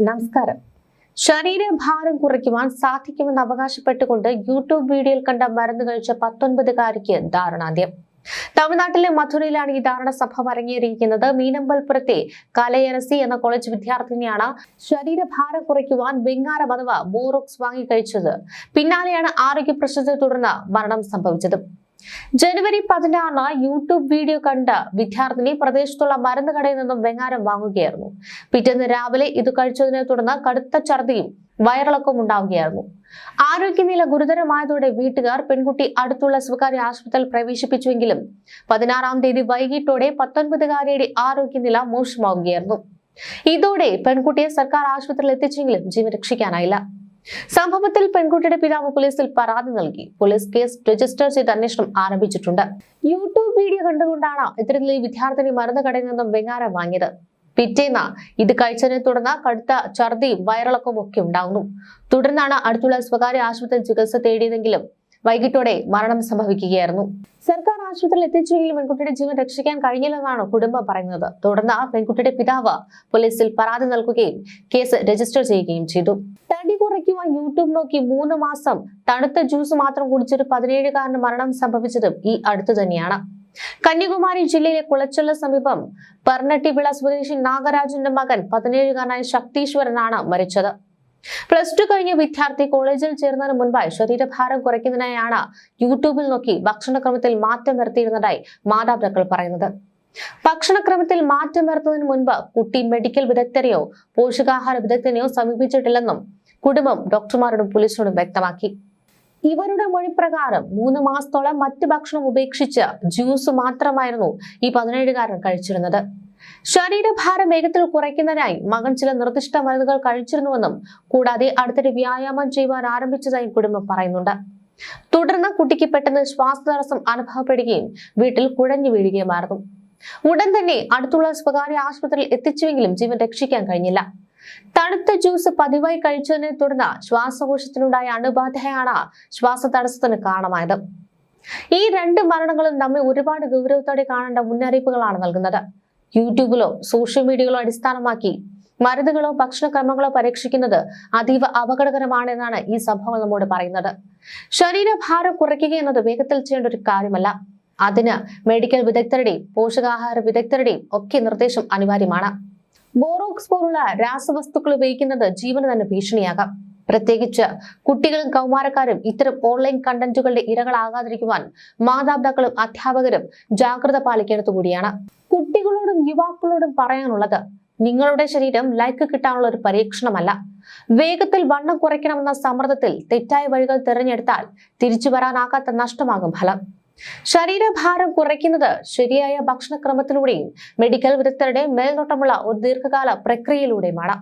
നമസ്കാരം. ശരീരഭാരം കുറയ്ക്കുവാൻ സാധിക്കുമെന്ന് അവകാശപ്പെട്ടുകൊണ്ട് യൂട്യൂബ് വീഡിയോയിൽ കണ്ട മരുന്ന് കഴിച്ച 19-കാരിക്ക് ദാരുണാന്ത്യം. തമിഴ്നാട്ടിലെ മധുരയിലാണ് ഈ ദാരുണ സംഭവം അരങ്ങേറിയിരിക്കുന്നത്. മീനമ്പൽപുരത്തെ കലയരസി എന്ന കോളേജ് വിദ്യാർത്ഥിനിയാണ് ശരീരഭാരം കുറയ്ക്കുവാൻ വെങ്ങാരം അഥവാ ബോറോക്സ് വാങ്ങി കഴിച്ചത്. പിന്നാലെയാണ് ആരോഗ്യ പ്രശ്നത്തെ തുടർന്ന് മരണം സംഭവിച്ചത്. ജനുവരി 16 യൂട്യൂബ് വീഡിയോ കണ്ട വിദ്യാർത്ഥിനി പ്രദേശത്തുള്ള മരുന്ന് കടയിൽ നിന്നും വെങ്ങാരം വാങ്ങുകയായിരുന്നു. പിറ്റേന്ന് രാവിലെ ഇത് കഴിച്ചതിനെ തുടർന്ന് കടുത്ത ഛർദിയും വയറിളക്കവും ഉണ്ടാവുകയായിരുന്നു. ആരോഗ്യനില ഗുരുതരമായതോടെ വീട്ടുകാർ പെൺകുട്ടി അടുത്തുള്ള സ്വകാര്യ ആശുപത്രിയിൽ പ്രവേശിപ്പിച്ചുവെങ്കിലും 16-ാം തീയതി വൈകിട്ടോടെ 19-കാരിയുടെ ആരോഗ്യനില മോശമാവുകയായിരുന്നു. ഇതോടെ പെൺകുട്ടിയെ സർക്കാർ ആശുപത്രിയിൽ എത്തിച്ചെങ്കിലും ജീവൻ രക്ഷിക്കാനായില്ല. സംഭവത്തിൽ പെൺകുട്ടിയുടെ പിതാവ് പോലീസിൽ പരാതി നൽകി. പോലീസ് കേസ് രജിസ്റ്റർ ചെയ്ത് അന്വേഷണം ആരംഭിച്ചിട്ടുണ്ട്. യൂട്യൂബ് വീഡിയോ കണ്ടുകൊണ്ടാണ് ഇത്തരത്തിൽ ഈ വിദ്യാർത്ഥിനി മരുന്ന് കടയിൽ നിന്നും വെങ്ങാരം വാങ്ങിയത്. പിറ്റേന്ന് ഇത് കഴിച്ചതിനെ തുടർന്ന് കടുത്ത ഛർദിയും വയറിളക്കവും ഒക്കെ ഉണ്ടാകുന്നു. തുടർന്നാണ് അടുത്തുള്ള സ്വകാര്യ ആശുപത്രിയിൽ ചികിത്സ തേടിയതെങ്കിലും വൈകിട്ടോടെ മരണം സംഭവിക്കുകയായിരുന്നു. സർക്കാർ ആശുപത്രിയിൽ എത്തിച്ചെങ്കിലും പെൺകുട്ടിയുടെ ജീവൻ രക്ഷിക്കാൻ കഴിഞ്ഞില്ലെന്നാണ് കുടുംബം പറയുന്നത്. തുടർന്ന് പെൺകുട്ടിയുടെ പിതാവ് പോലീസിൽ പരാതി നൽകുകയും കേസ് രജിസ്റ്റർ ചെയ്യുകയും ചെയ്തു. തടി കുറയ്ക്കുവാൻ യൂട്യൂബ് നോക്കി 3 മാസം തണുത്ത ജ്യൂസ് മാത്രം കുടിച്ചൊരു 17-കാരന് മരണം സംഭവിച്ചതും ഈ അടുത്തു തന്നെയാണ്. കന്യാകുമാരി ജില്ലയിലെ കുളച്ചലിന് സമീപം പർണട്ടിവിള സ്വദേശി നാഗരാജന്റെ മകൻ 17-കാരനായ ശക്തീശ്വരനാണ് മരിച്ചത്. +2 കഴിഞ്ഞ വിദ്യാർത്ഥി കോളേജിൽ ചേർന്നതിന് മുൻപായി ശരീരഭാരം കുറയ്ക്കുന്നതിനായാണ് യൂട്യൂബിൽ നോക്കി ഭക്ഷണക്രമത്തിൽ മാറ്റം വരുത്തിയിരുന്നതായി മാതാപിതാക്കൾ പറയുന്നത്. ഭക്ഷണക്രമത്തിൽ മാറ്റം വരുത്തുന്നതിന് മുൻപ് കുട്ടി മെഡിക്കൽ വിദഗ്ധരെയോ പോഷകാഹാര വിദഗ്ധനെയോ സമീപിച്ചിട്ടില്ലെന്നും കുടുംബം ഡോക്ടർമാരോടും പോലീസിനോടും വ്യക്തമാക്കി. ഇവരുടെ മൊഴി പ്രകാരം 3 മാസത്തോളം മറ്റ് ഭക്ഷണം ഉപേക്ഷിച്ച് ജ്യൂസ് മാത്രമായിരുന്നു ഈ 17-കാരൻ കഴിച്ചിരുന്നത്. ശരീരഭാരം വേഗത്തിൽ കുറയ്ക്കുന്നതിനായി മകൻ ചില നിർദ്ദിഷ്ട മരുന്നുകൾ കഴിച്ചിരുന്നുവെന്നും കൂടാതെ അടുത്തിടെ വ്യായാമം ചെയ്യുവാൻ ആരംഭിച്ചതായും കുടുംബം പറയുന്നുണ്ട്. തുടർന്ന് കുട്ടിക്ക് പെട്ടെന്ന് ശ്വാസതടസ്സം അനുഭവപ്പെടുകയും വീട്ടിൽ കുഴഞ്ഞു വീഴുകയുമായിരുന്നു. ഉടൻ തന്നെ അടുത്തുള്ള സ്വകാര്യ ആശുപത്രിയിൽ എത്തിച്ചുവെങ്കിലും ജീവൻ രക്ഷിക്കാൻ കഴിഞ്ഞില്ല. തണുത്ത ജ്യൂസ് പതിവായി കഴിച്ചതിനെ തുടർന്ന് ശ്വാസകോശത്തിനുണ്ടായ അണുബാധയാണ് ശ്വാസതടസ്സത്തിന് കാരണമായത്. ഈ 2 മരണങ്ങളും നമ്മെ ഒരുപാട് ഗൗരവത്തോടെ കാണേണ്ട മുന്നറിയിപ്പുകളാണ് നൽകുന്നത്. യൂട്യൂബിലോ സോഷ്യൽ മീഡിയകളോ അടിസ്ഥാനമാക്കി മരുന്നുകളോ ഭക്ഷണക്രമങ്ങളോ പരീക്ഷിക്കുന്നത് അതീവ അപകടകരമാണെന്നാണ് ഈ സംഭവം നമ്മോട് പറയുന്നത്. ശരീരഭാരം കുറയ്ക്കുക എന്നത് വേഗത്തിൽ ചെയ്യേണ്ട ഒരു കാര്യമല്ല. അതിന് മെഡിക്കൽ വിദഗ്ധരുടെയും പോഷകാഹാര വിദഗ്ധരുടെയും ഒക്കെ നിർദ്ദേശം അനിവാര്യമാണ്. ബോറോക്സ് പോലുള്ള രാസവസ്തുക്കൾ ഉപയോഗിക്കുന്നത് ജീവന് തന്നെ ഭീഷണിയാകാം. പ്രത്യേകിച്ച് കുട്ടികളും കൗമാരക്കാരും ഇത്തരം ഓൺലൈൻ കണ്ടന്റുകളുടെ ഇരകളാകാതിരിക്കുവാൻ മാതാപിതാക്കളും അധ്യാപകരും ജാഗ്രത പാലിക്കേണ്ടത് കൂടിയാണ്. കുട്ടികളോടും യുവാക്കളോടും പറയാനുള്ളത്, നിങ്ങളുടെ ശരീരം ലൈക്ക് കിട്ടാനുള്ള ഒരു പരീക്ഷണമല്ല. വേഗത്തിൽ വണ്ണം കുറയ്ക്കണമെന്ന സമ്മർദ്ദത്തിൽ തെറ്റായ വഴികൾ തിരഞ്ഞെടുത്താൽ തിരിച്ചു വരാനാകാത്ത നഷ്ടമാകും ഫലം. ശരീരഭാരം കുറയ്ക്കുന്നത് ശരിയായ ഭക്ഷണക്രമത്തിലൂടെയും മെഡിക്കൽ വിദഗ്ധരുടെ മേൽനോട്ടമുള്ള ഒരു ദീർഘകാല പ്രക്രിയയിലൂടെയുമാണ്.